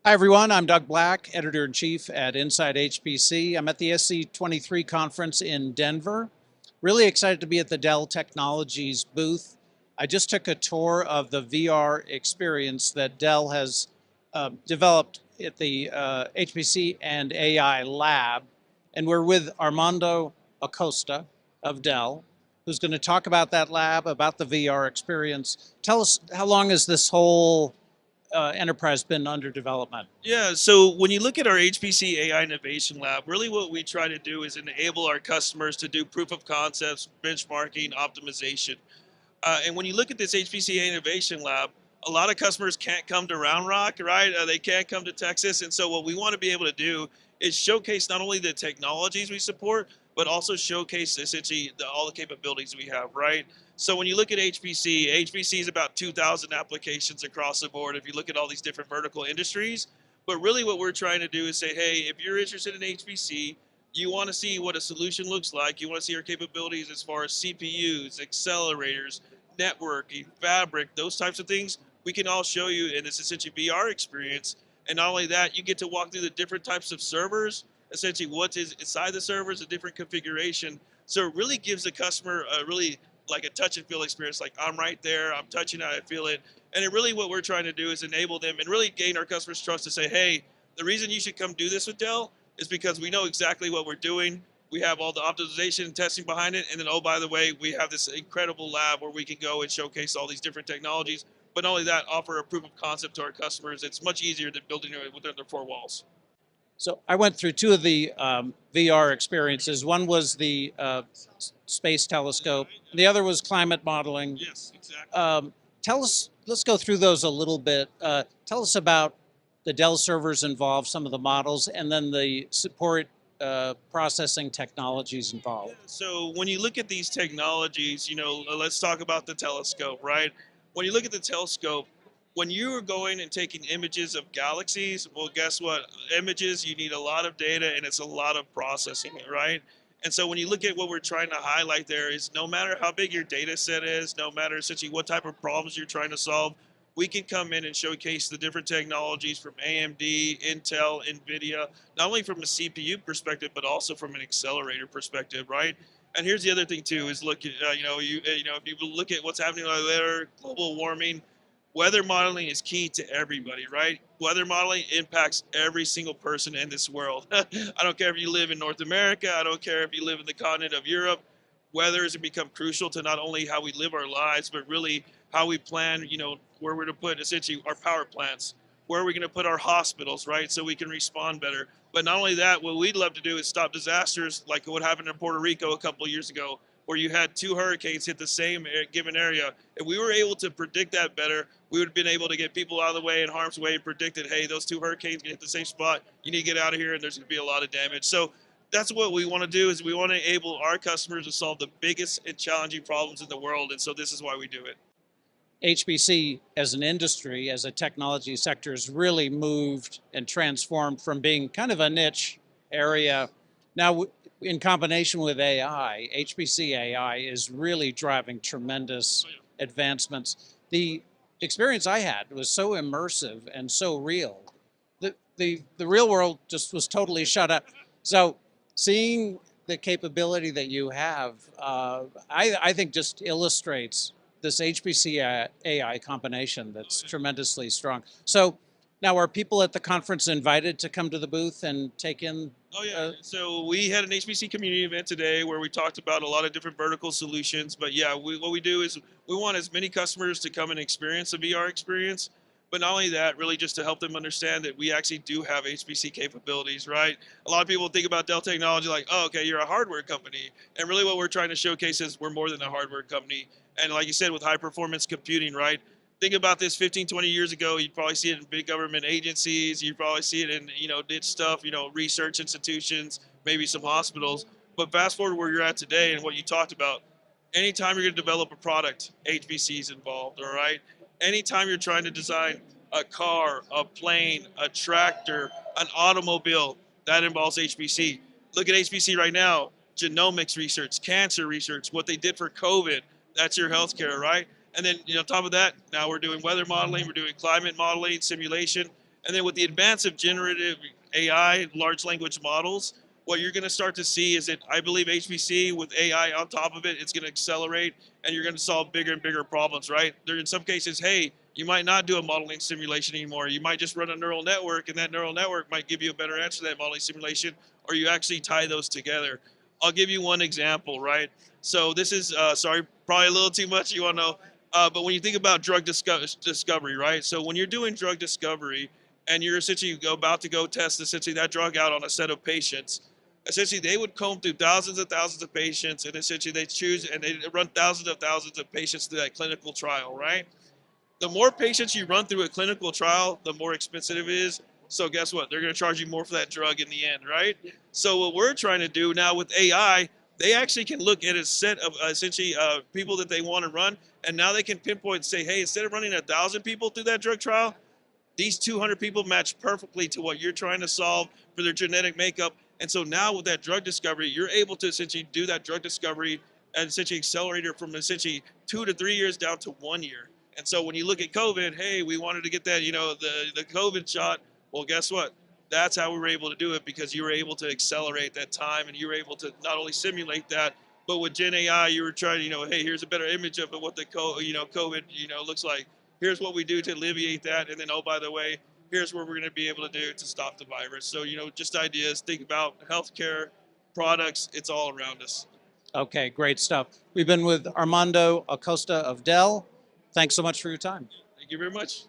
Hi everyone, I'm Doug Black, Editor-in-Chief at Inside HPC. I'm at the SC23 conference in Denver. Really excited to be at the Dell Technologies booth. I just took a tour of the VR experience that Dell has developed at the HPC and AI lab. And we're with Armando Acosta of Dell, who's going to talk about that lab, about the VR experience. Tell us, how long has this whole enterprise been under development? Yeah, so when you look at our HPC AI Innovation Lab, really what we try to do is enable our customers to do proof of concepts, benchmarking, optimization. And when you look at this HPC AI Innovation Lab, a lot of customers can't come to Round Rock, right? They can't come to Texas. And so what we want to be able to do is showcase not only the technologies we support, but also showcase essentially all the capabilities we have, right? So when you look at HPC is about 2,000 applications across the board if you look at all these different vertical industries. But really what we're trying to do is say, hey, if you're interested in HPC, you want to see what a solution looks like, you want to see our capabilities as far as CPUs, accelerators, networking, fabric, those types of things, we can all show you in this essentially VR experience. And not only that, you get to walk through the different types of servers, essentially what is inside the servers, a different configuration. So it really gives the customer a really like a touch and feel experience, like I'm right there, I'm touching it, I feel it. And it really what we're trying to do is enable them and really gain our customers' trust to say, hey, the reason you should come do this with Dell is because we know exactly what we're doing. We have all the optimization and testing behind it. And then, oh, by the way, we have this incredible lab where we can go and showcase all these different technologies. But not only that, offer a proof of concept to our customers. It's much easier than building it within their four walls. So I went through two of the VR experiences. One was the space telescope. The other was climate modeling. Yes, exactly. Tell us, let's go through those a little bit. Tell us about the Dell servers involved, some of the models, and then the support processing technologies involved. Yeah, so when you look at these technologies, let's talk about the telescope, right? When you look at the telescope, when you are going and taking images of galaxies, well, guess what? Images, you need a lot of data and it's a lot of processing, right? And so when you look at what we're trying to highlight there is no matter how big your data set is, no matter essentially what type of problems you're trying to solve, we can come in and showcase the different technologies from AMD, Intel, NVIDIA, not only from a CPU perspective, but also from an accelerator perspective, right? And here's the other thing too: is look, if you look at what's happening out there, global warming, weather modeling is key to everybody, right? Weather modeling impacts every single person in this world. I don't care if you live in North America. I don't care if you live in the continent of Europe. Weather has become crucial to not only how we live our lives, but really how we plan, where we're to put essentially our power plants, where are we going to put our hospitals, right? So we can respond better. But not only that, what we'd love to do is stop disasters like what happened in Puerto Rico a couple of years ago, where you had two hurricanes hit the same given area. If we were able to predict that better, we would have been able to get people out of the way in harm's way and predicted, hey, those two hurricanes can hit the same spot. You need to get out of here and there's going to be a lot of damage. So that's what we want to do is we want to enable our customers to solve the biggest and challenging problems in the world. And so this is why we do it. HPC as an industry, as a technology sector, has really moved and transformed from being kind of a niche area. Now, in combination with AI, HPC AI is really driving tremendous advancements. The experience I had was so immersive and so real. The real world just was totally shut up. So seeing the capability that you have, I think just illustrates this HPC AI combination that's tremendously strong. So now, are people at the conference invited to come to the booth and take in? Oh yeah, so we had an HPC community event today where we talked about a lot of different vertical solutions. But yeah, what we do is we want as many customers to come and experience a VR experience. But not only that, really just to help them understand that we actually do have HPC capabilities, right? A lot of people think about Dell Technology like, oh, okay, you're a hardware company. And really what we're trying to showcase is we're more than a hardware company. And like you said, with high performance computing, right? Think about this 15, 20 years ago, you'd probably see it in big government agencies. You'd probably see it in, niche stuff, research institutions, maybe some hospitals. But fast forward where you're at today and what you talked about, anytime you're going to develop a product, HPC is involved, all right? Anytime you're trying to design a car, a plane, a tractor, an automobile, that involves HPC. Look at HPC right now, genomics research, cancer research, what they did for COVID, that's your healthcare, right? And then, on top of that, now we're doing weather modeling, we're doing climate modeling, simulation. And then with the advance of generative AI, large language models, what you're going to start to see is that I believe HPC with AI on top of it, it's going to accelerate and you're going to solve bigger and bigger problems, right? There in some cases, hey, you might not do a modeling simulation anymore. You might just run a neural network and that neural network might give you a better answer to that modeling simulation, or you actually tie those together. I'll give you one example, right? So this is, sorry, probably a little too much, you want to know, but when you think about drug discovery, right? So when you're doing drug discovery and you're essentially about to go test essentially that drug out on a set of patients, essentially they would comb through thousands of patients and essentially they choose and they run thousands of patients through that clinical trial, right? The more patients you run through a clinical trial, the more expensive it is. So guess what? They're going to charge you more for that drug in the end, right? So what we're trying to do now with AI, they actually can look at a set of essentially people that they want to run, and now they can pinpoint and say, hey, instead of running 1,000 people through that drug trial, these 200 people match perfectly to what you're trying to solve for their genetic makeup. And so now with that drug discovery, you're able to essentially do that drug discovery and essentially accelerator from essentially 2 to 3 years down to 1 year. And so when you look at COVID, hey, we wanted to get that, the COVID shot. Well, guess what? That's how we were able to do it, because you were able to accelerate that time and you were able to not only simulate that, but with Gen AI, you were trying to, hey, here's a better image of what the COVID, looks like. Here's what we do to alleviate that. And then, oh, by the way, here's what we're going to be able to do to stop the virus. So, just ideas, think about healthcare products. It's all around us. Okay, great stuff. We've been with Armando Acosta of Dell. Thanks so much for your time. Thank you very much.